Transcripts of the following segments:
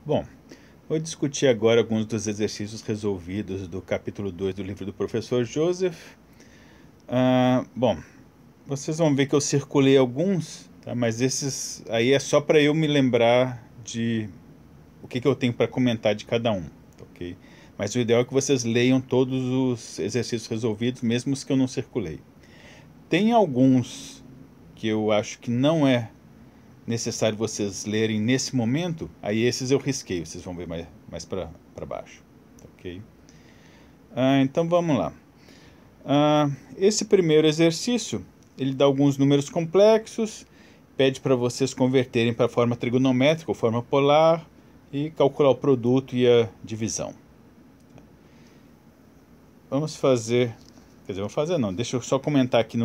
Bom, vou discutir agora alguns dos exercícios resolvidos do capítulo 2 do livro do professor Joseph. Bom, vocês vão ver que eu circulei alguns, tá? Mas esses aí é só para eu me lembrar de o que eu tenho para comentar de cada um, ok? Mas o ideal é que vocês leiam todos os exercícios resolvidos, mesmo os que eu não circulei. Tem alguns que eu acho que não é necessário vocês lerem nesse momento, aí esses eu risquei, vocês vão ver mais para baixo. Ok? Então vamos lá. Esse primeiro exercício, ele dá alguns números complexos, pede para vocês converterem para a forma trigonométrica ou forma polar e calcular o produto e a divisão. Vamos fazer, quer dizer, vamos fazer não, deixa eu só comentar aqui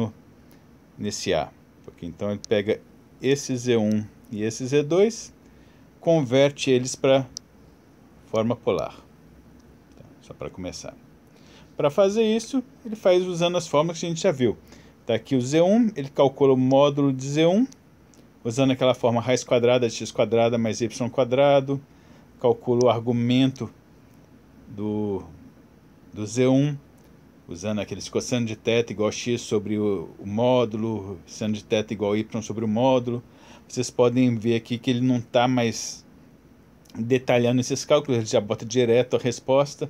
nesse A. Okay? Então ele pega esse Z1 e esse Z2, converte eles para forma polar. Tá? Só para começar. Para fazer isso, ele faz usando as fórmulas que a gente já viu. Está aqui o Z1, ele calcula o módulo de Z1, usando aquela forma raiz quadrada de x quadrada mais y quadrado, calcula o argumento do Z1, usando aqueles cosseno de θ igual a x sobre o módulo, seno de θ igual a y sobre o módulo. Vocês podem ver aqui que ele não está mais detalhando esses cálculos, ele já bota direto a resposta,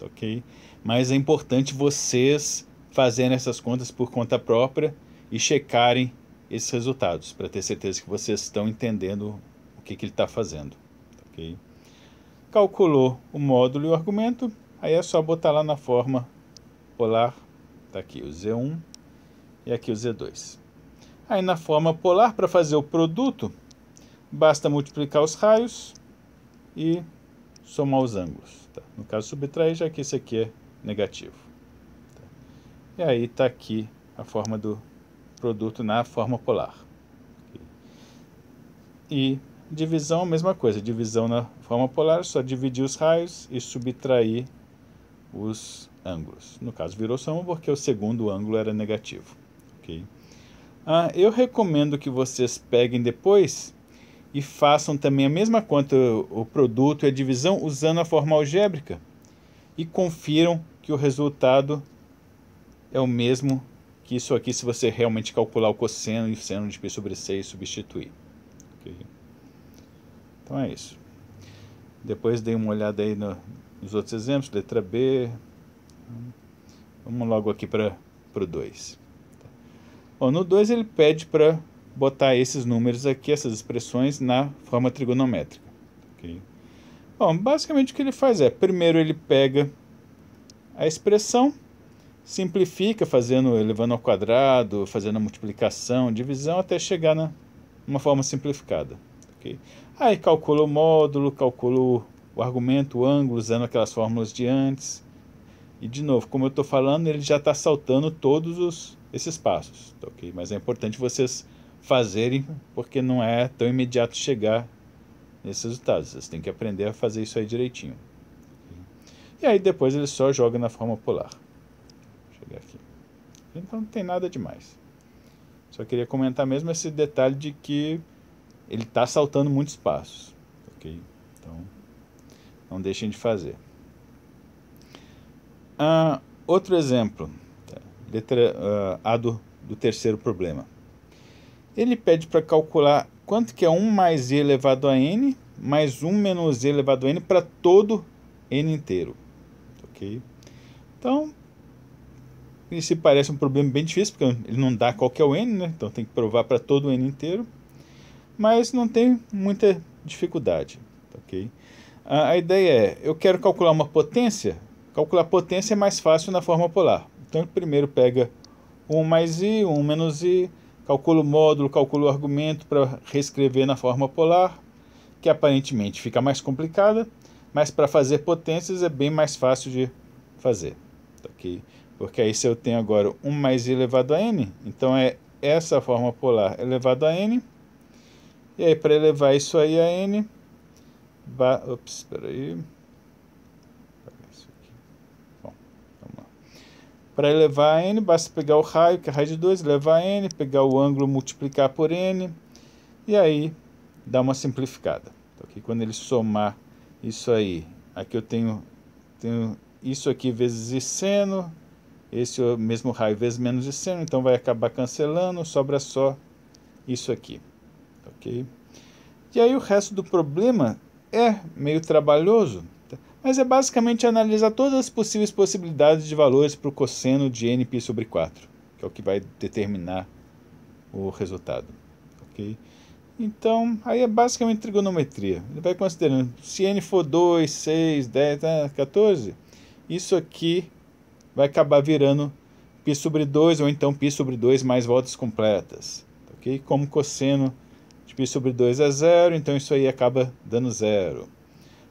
ok? Mas é importante vocês fazerem essas contas por conta própria e checarem esses resultados, para ter certeza que vocês estão entendendo o que ele está fazendo, ok? Calculou o módulo e o argumento, aí é só botar lá na forma polar, está aqui o Z1 e aqui o Z2. Aí na forma polar, para fazer o produto, basta multiplicar os raios e somar os ângulos. Tá? No caso, subtrair, já que esse aqui é negativo. Tá? E aí está aqui a forma do produto na forma polar. Okay? E divisão, a mesma coisa. Divisão na forma polar, só dividir os raios e subtrair os ângulos. No caso, virou soma porque o segundo ângulo era negativo. Okay? Eu recomendo que vocês peguem depois e façam também a mesma conta, o produto e a divisão, usando a forma algébrica. E confiram que o resultado é o mesmo que isso aqui, se você realmente calcular o cosseno e o seno de π sobre c e substituir. Okay? Então é isso. Depois dei uma olhada aí nos outros exemplos, letra B. Vamos logo aqui para o 2. Bom, no 2 ele pede para botar esses números aqui, essas expressões, na forma trigonométrica. Okay? Bom, basicamente o que ele faz é, primeiro ele pega a expressão, simplifica, elevando ao quadrado, fazendo a multiplicação, divisão, até chegar numa forma simplificada. Okay? Aí calcula o módulo, calcula o argumento, o ângulo, usando aquelas fórmulas de antes. E de novo, como eu estou falando, ele já está saltando todos esses passos. Okay? Mas é importante vocês fazerem, porque não é tão imediato chegar nesses resultados. Vocês têm que aprender a fazer isso aí direitinho. Okay? E aí depois ele só joga na forma polar. Vou chegar aqui. Então não tem nada demais. Só queria comentar mesmo esse detalhe de que ele está saltando muitos passos. Okay? Então, não deixem de fazer. Outro exemplo, letra A do terceiro problema. Ele pede para calcular quanto que é 1 mais e elevado a n, mais 1 menos e elevado a n para todo n inteiro. Okay? Então, isso parece um problema bem difícil, porque ele não dá qual que é o n, né? Então tem que provar para todo o n inteiro. Mas não tem muita dificuldade. Okay? A ideia é, eu quero calcular uma potência. Calcular potência é mais fácil na forma polar. Então ele primeiro pega 1 mais i, 1 menos i, calcula o módulo, calcula o argumento para reescrever na forma polar, que aparentemente fica mais complicada, mas para fazer potências é bem mais fácil de fazer. Okay? Porque aí se eu tenho agora 1 mais i elevado a n, então é essa forma polar elevado a n, e aí para elevar isso aí a n, espera aí. Para elevar a n, basta pegar o raio, que é raiz de 2, elevar a n, pegar o ângulo, multiplicar por n, e aí dá uma simplificada. Então, aqui, quando ele somar isso aí. Aqui eu tenho isso aqui vezes seno, esse é o mesmo raio vezes menos seno, então vai acabar cancelando, sobra só isso aqui, ok? E aí o resto do problema é meio trabalhoso, mas é basicamente analisar todas as possíveis possibilidades de valores para o cosseno de nπ/4, que é o que vai determinar o resultado, ok? Então, aí é basicamente trigonometria. Ele vai considerando, se n for 2, 6, 10, 14, isso aqui vai acabar virando π/2, ou então π/2 mais voltas completas, ok? Como cosseno de π/2 é zero, então isso aí acaba dando zero.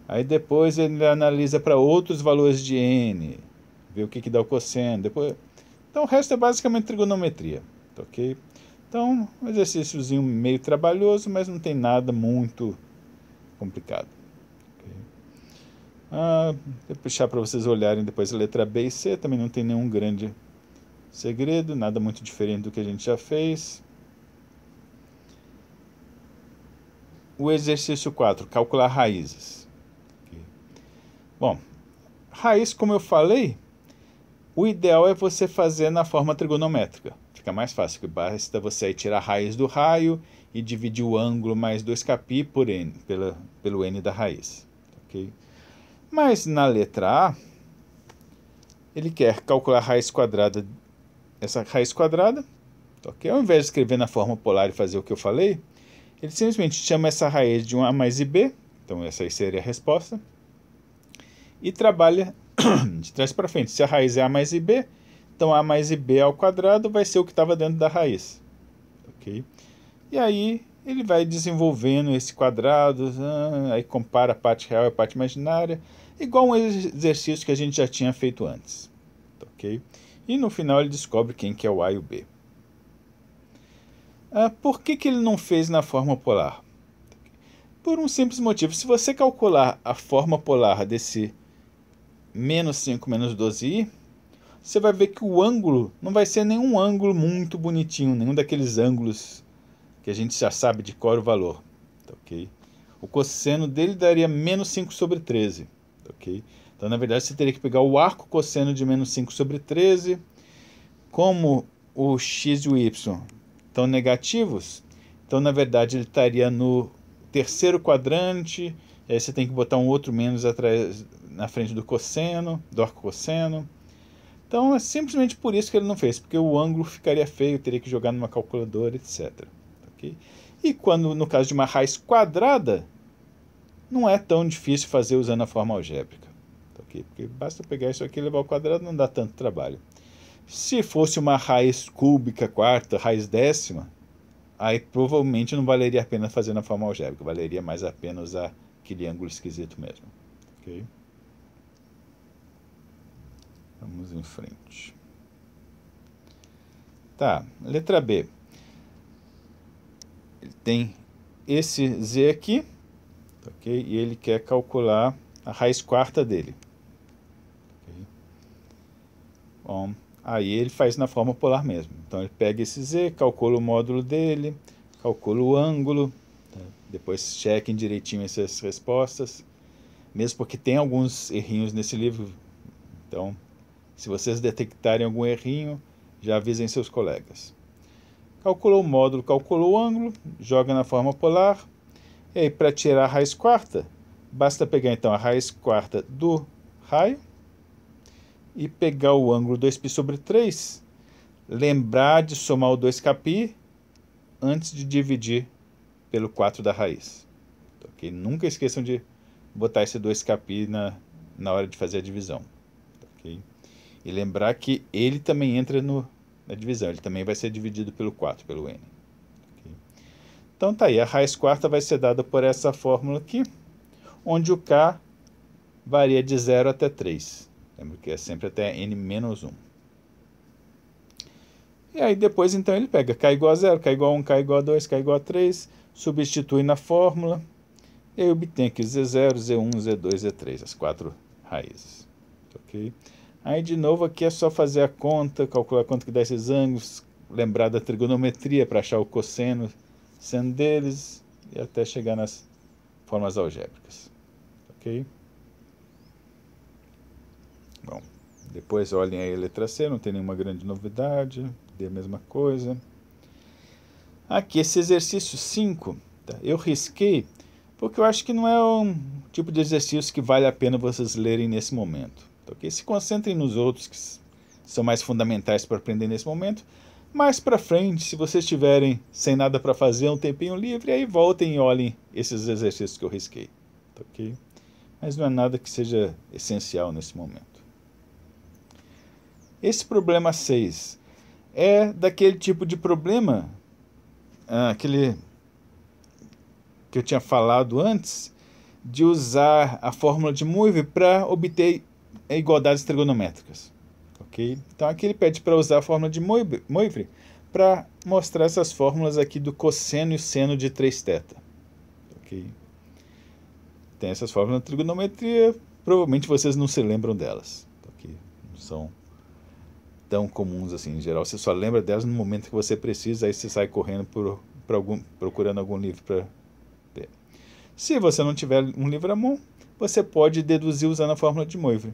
Aí depois ele analisa para outros valores de n, vê o que dá o cosseno. Depois... Então o resto é basicamente trigonometria, ok? Então, um exercíciozinho meio trabalhoso, mas não tem nada muito complicado. Okay? Vou puxar para vocês olharem depois a letra B e C, também não tem nenhum grande segredo, nada muito diferente do que a gente já fez. O exercício 4, calcular raízes. Okay. Bom, raiz, como eu falei, o ideal é você fazer na forma trigonométrica. Fica mais fácil, que basta você tirar a raiz do raio e dividir o ângulo mais 2π por n, pelo n da raiz. Okay? Mas na letra A, ele quer calcular a raiz quadrada, essa raiz quadrada, okay? Ao invés de escrever na forma polar e fazer o que eu falei, ele simplesmente chama essa raiz de 1a mais ib, então essa aí seria a resposta, e trabalha de trás para frente. Se a raiz é a mais ib, então a mais ib ao quadrado vai ser o que estava dentro da raiz. Okay? E aí ele vai desenvolvendo esse quadrado, aí compara a parte real e a parte imaginária, igual um exercício que a gente já tinha feito antes. Okay? E no final ele descobre quem que é o A e o B. Por que ele não fez na forma polar? Por um simples motivo. Se você calcular a forma polar desse menos 5 menos 12i, você vai ver que o ângulo não vai ser nenhum ângulo muito bonitinho, nenhum daqueles ângulos que a gente já sabe de cor o valor. Okay? O cosseno dele daria menos 5/13. Okay? Então, na verdade, você teria que pegar o arco cosseno de menos 5/13. Como o x e o y estão negativos, então, na verdade, ele estaria no terceiro quadrante, e aí você tem que botar um outro menos atrás, na frente do cosseno, do arco cosseno. Então, é simplesmente por isso que ele não fez, porque o ângulo ficaria feio, teria que jogar numa calculadora, etc. Okay? E quando, no caso de uma raiz quadrada, não é tão difícil fazer usando a forma algébrica. Okay? Porque basta pegar isso aqui e levar ao quadrado, não dá tanto trabalho. Se fosse uma raiz cúbica quarta, raiz décima, aí provavelmente não valeria a pena fazer na forma algébrica, valeria mais a pena usar aquele ângulo esquisito mesmo. Okay? Vamos em frente. Tá, letra B. Ele tem esse z aqui, ok? E ele quer calcular a raiz quarta dele. Okay? Bom, aí ele faz na forma polar mesmo. Então ele pega esse z, calcula o módulo dele, calcula o ângulo, tá? Depois chequem direitinho essas respostas, mesmo porque tem alguns errinhos nesse livro. Então, se vocês detectarem algum errinho, já avisem seus colegas. Calculou o módulo, calculou o ângulo, joga na forma polar. E aí, para tirar a raiz quarta, basta pegar então a raiz quarta do raio e pegar o ângulo 2π/3, lembrar de somar o 2π antes de dividir pelo 4 da raiz. Okay? Nunca esqueçam de botar esse 2π na hora de fazer a divisão. Okay? E lembrar que ele também entra na divisão, ele também vai ser dividido pelo 4, pelo n. Okay? Então tá aí, a raiz quarta vai ser dada por essa fórmula aqui, onde o k varia de 0 até 3. Lembra que é sempre até n-1. E aí depois então ele pega k igual a 0, k igual a 1, k igual a 2, k igual a 3, substitui na fórmula, e aí obtém aqui z0, z1, z2, z3, as 4 raízes. Ok? Aí, de novo, aqui é só fazer a conta, calcular quanto que dá esses ângulos, lembrar da trigonometria para achar o cosseno sendo deles, e até chegar nas formas algébricas. Ok? ok? Bom, depois olhem aí a letra C, não tem nenhuma grande novidade, D a mesma coisa. Aqui, esse exercício 5, tá? Eu risquei porque eu acho que não é um tipo de exercício que vale a pena vocês lerem nesse momento. Tá, okay? Se concentrem nos outros que são mais fundamentais para aprender nesse momento. Mais para frente, se vocês estiverem sem nada para fazer, um tempinho livre, aí voltem e olhem esses exercícios que eu risquei. Tá, okay? Mas não é nada que seja essencial nesse momento. Esse problema 6 é daquele tipo de problema, aquele que eu tinha falado antes, de usar a fórmula de Moivre para obter igualdades trigonométricas. Okay? Então aqui ele pede para usar a fórmula de Moivre para mostrar essas fórmulas aqui do cosseno e seno de 3θ. Okay? Tem essas fórmulas na trigonometria, provavelmente vocês não se lembram delas. Okay? Não são tão comuns assim. Em geral, você só lembra delas no momento que você precisa, aí você sai correndo procurando algum livro para ter. Se você não tiver um livro à mão, você pode deduzir usando a fórmula de Moivre.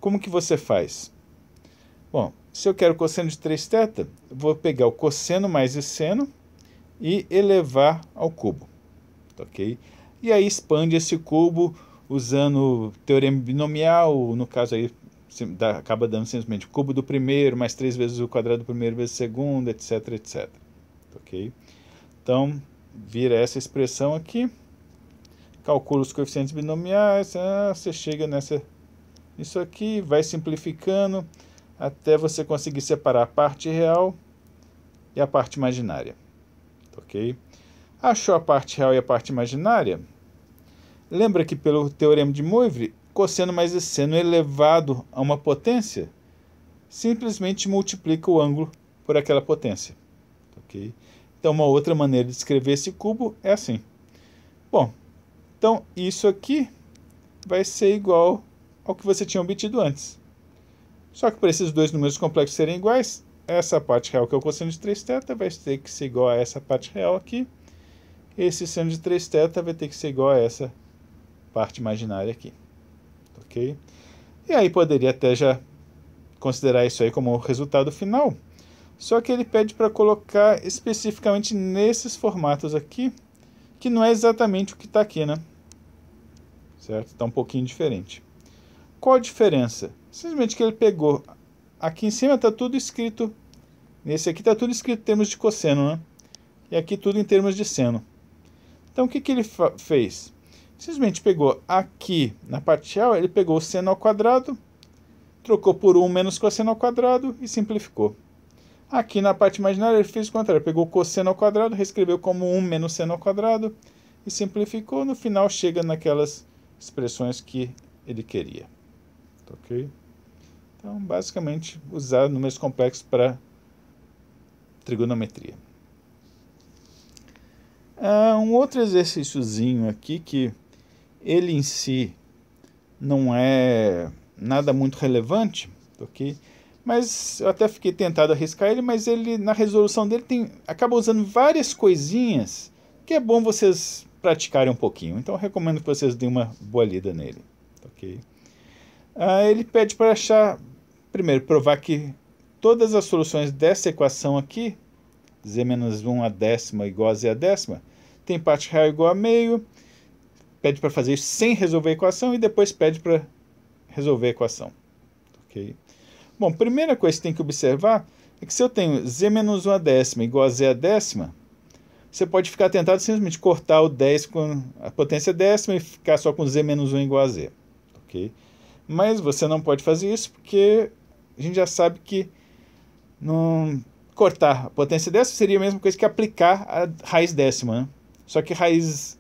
Como que você faz? Bom, se eu quero cosseno de 3θ, vou pegar o cosseno mais o seno e elevar ao cubo. Ok? E aí expande esse cubo usando o teorema binomial, no caso aí acaba dando simplesmente o cubo do primeiro mais 3 vezes o quadrado do primeiro vezes o segundo, etc, etc. Ok? Então, vira essa expressão aqui, calcula os coeficientes binomiais, você chega nisso aqui, vai simplificando até você conseguir separar a parte real e a parte imaginária. Ok? Achou a parte real e a parte imaginária? Lembra que pelo teorema de Moivre, cosseno mais seno elevado a uma potência simplesmente multiplica o ângulo por aquela potência. Okay? Então, uma outra maneira de escrever esse cubo é assim. Bom, então isso aqui vai ser igual ao que você tinha obtido antes. Só que para esses dois números complexos serem iguais, essa parte real, que é o cosseno de 3θ, vai ter que ser igual a essa parte real aqui. Esse seno de 3θ vai ter que ser igual a essa parte imaginária aqui. Ok? E aí poderia até já considerar isso aí como o resultado final. Só que ele pede para colocar especificamente nesses formatos aqui, que não é exatamente o que está aqui, né? Certo? Está um pouquinho diferente. Qual a diferença? Simplesmente que ele pegou, aqui em cima está tudo escrito, nesse aqui está tudo escrito em termos de cosseno, né? E aqui tudo em termos de seno. Então o que ele fez? Simplesmente pegou aqui na parte real, ele pegou o seno ao quadrado, trocou por 1 menos cosseno ao quadrado e simplificou. Aqui na parte imaginária ele fez o contrário, pegou o cosseno ao quadrado, reescreveu como 1 menos seno ao quadrado e simplificou. No final chega naquelas expressões que ele queria. Ok? Então, basicamente, usar números complexos para trigonometria. Um outro exercíciozinho aqui que ele em si não é nada muito relevante, ok? Mas eu até fiquei tentado a arriscar ele, mas ele na resolução dele acaba usando várias coisinhas que é bom vocês praticarem um pouquinho. Então eu recomendo que vocês deem uma boa lida nele, ok? Ele pede para achar, primeiro, provar que todas as soluções dessa equação aqui, z menos 1 a décima igual a z a décima, tem parte real igual a meio, pede para fazer isso sem resolver a equação e depois pede para resolver a equação. Okay? Bom, primeira coisa que tem que observar é que se eu tenho z menos 1 a décima igual a z a décima, você pode ficar tentado simplesmente cortar o 10 com a potência décima e ficar só com z menos 1 igual a z. Okay? Mas você não pode fazer isso porque a gente já sabe que cortar a potência décima seria a mesma coisa que aplicar a raiz décima, né? Só que raiz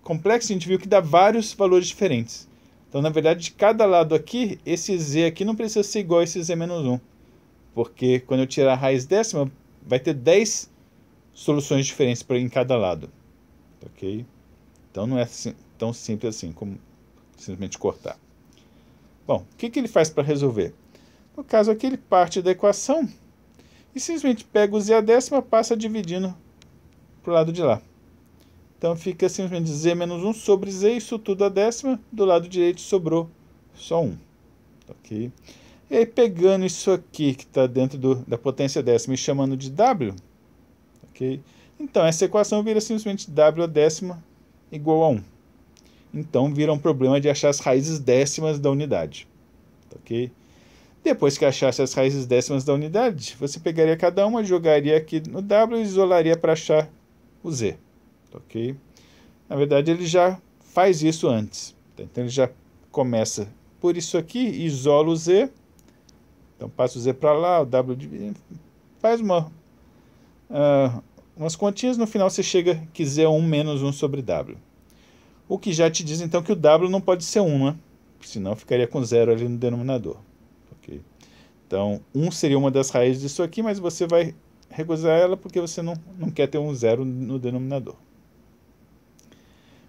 complexa a gente viu que dá vários valores diferentes. Então, na verdade, de cada lado aqui, esse z aqui não precisa ser igual a esse z menos 1. Porque quando eu tirar a raiz décima, vai ter 10 soluções diferentes em cada lado. Ok? Então, não é tão simples assim como simplesmente cortar. Bom, o que ele faz para resolver? No caso aqui, ele parte da equação e simplesmente pega o z a décima e passa dividindo para o lado de lá. Então fica simplesmente z menos 1 sobre z, isso tudo a décima, do lado direito sobrou só 1. Ok? E aí pegando isso aqui que está dentro da potência décima e chamando de w, ok? Então essa equação vira simplesmente w a décima igual a 1. Então vira um problema de achar as raízes décimas da unidade. Ok? Depois que achasse as raízes décimas da unidade, você pegaria cada uma, jogaria aqui no w e isolaria para achar o z. Ok? Na verdade, ele já faz isso antes. Então, ele já começa por isso aqui, isola o z. Então, passa o z para lá, o w faz umas continhas, no final você chega que z é 1 menos 1 sobre w. O que já te diz, então, que o w não pode ser 1, né? Senão ficaria com 0 ali no denominador. Okay? Então, 1 seria uma das raízes disso aqui, mas você vai recusar ela porque você não quer ter um 0 no denominador.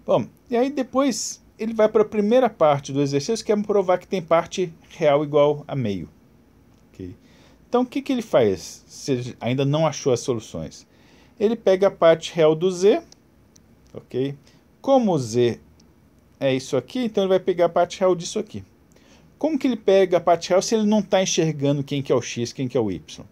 Bom, e aí depois ele vai para a primeira parte do exercício, que é provar que tem parte real igual a meio. Okay? Então, o que ele faz, se ainda não achou as soluções? Ele pega a parte real do z, ok? Como o z é isso aqui, então ele vai pegar a parte real disso aqui. Como que ele pega a parte real se ele não está enxergando quem que é o x, quem que é o y?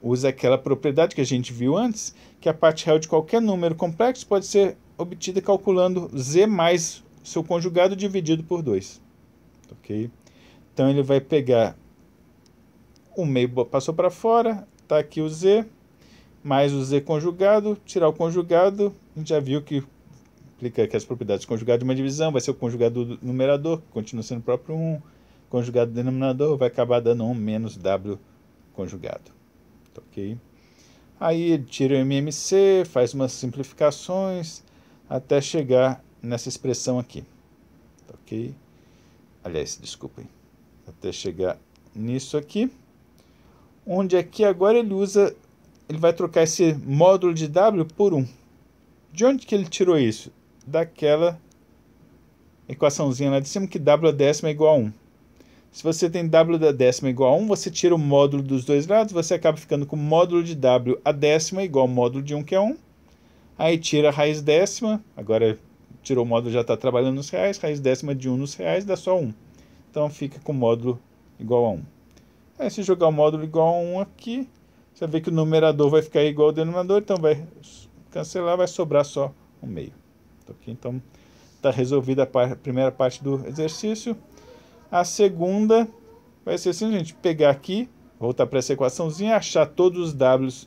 Usa aquela propriedade que a gente viu antes, que a parte real de qualquer número complexo pode ser obtida calculando z mais seu conjugado dividido por 2. Ok? Então ele vai pegar o meio, passou para fora, está aqui o z, mais o z conjugado, tirar o conjugado, a gente já viu que aplica aqui as propriedades conjugado de uma divisão, vai ser o conjugado do numerador, que continua sendo o próprio 1, conjugado do denominador vai acabar dando 1 menos w conjugado. Ok? Aí ele tira o MMC, faz umas simplificações, até chegar nessa expressão aqui. Ok? Aliás, desculpem. Até chegar nisso aqui. Onde aqui agora ele vai trocar esse módulo de w por 1. De onde que ele tirou isso? Daquela equaçãozinha lá de cima, que w a décima é igual a 1. Se você tem w da décima igual a 1, você tira o módulo dos dois lados, você acaba ficando com o módulo de w a décima igual ao módulo de 1, que é 1. Aí tira a raiz décima, agora tirou o módulo, já está trabalhando nos reais, raiz décima de 1 nos reais dá só 1. Então fica com o módulo igual a 1. Aí se jogar o módulo igual a 1 aqui, você vai ver que o numerador vai ficar igual ao denominador, então vai cancelar, vai sobrar só 1 meio. Okay? Então está resolvida a primeira parte do exercício. A segunda vai ser assim, a gente pegar aqui, voltar para essa equaçãozinha, achar todos os w's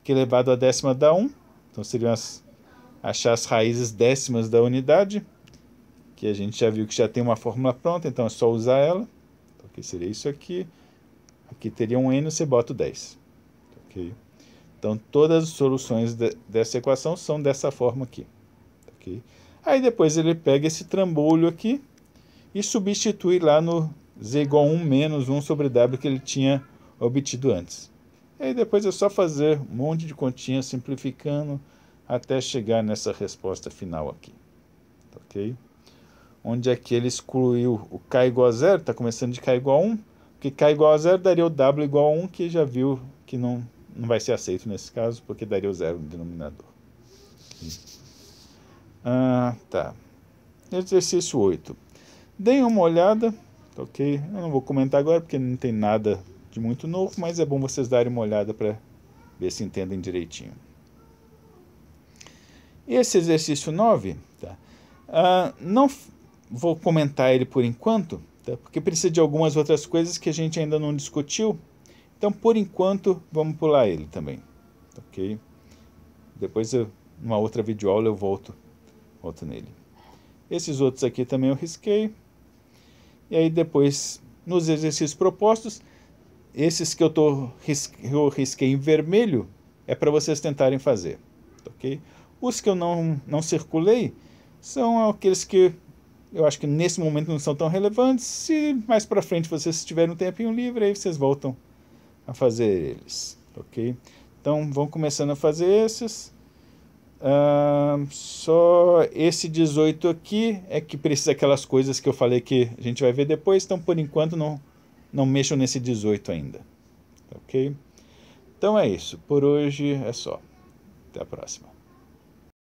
que elevado a décima dá 1. Então seriam achar as raízes décimas da unidade, que a gente já viu que já tem uma fórmula pronta, então é só usar ela. Então, aqui seria isso aqui. Aqui teria um n, você bota o 10. Okay? Então todas as soluções dessa equação são dessa forma aqui. Okay? Aí depois ele pega esse trambolho aqui e substitui lá no z igual a 1 menos 1 sobre w que ele tinha obtido antes. E aí depois é só fazer um monte de continhas simplificando até chegar nessa resposta final aqui. Ok? Onde é que ele excluiu o k igual a 0, está começando de k igual a 1, porque k igual a 0 daria o w igual a 1, que já viu que não vai ser aceito nesse caso, porque daria o 0 no denominador. Tá. Exercício 8. Deem uma olhada, ok? Eu não vou comentar agora porque não tem nada de muito novo, mas é bom vocês darem uma olhada para ver se entendem direitinho. Esse exercício 9, tá? Não vou comentar ele por enquanto, tá? Porque precisa de algumas outras coisas que a gente ainda não discutiu. Então, por enquanto, vamos pular ele também, ok? Depois, numa outra videoaula, eu volto nele. Esses outros aqui também eu risquei. E aí depois, nos exercícios propostos, esses que eu risquei em vermelho, é para vocês tentarem fazer. Ok? Os que eu não circulei, são aqueles que eu acho que nesse momento não são tão relevantes. Se mais para frente vocês tiverem um tempinho livre, aí vocês voltam a fazer eles. Ok? Então, vão começando a fazer esses. Só esse 18 aqui é que precisa aquelas coisas que eu falei que a gente vai ver depois, então por enquanto não mexam nesse 18 ainda, ok? Então é isso, por hoje é só, até a próxima.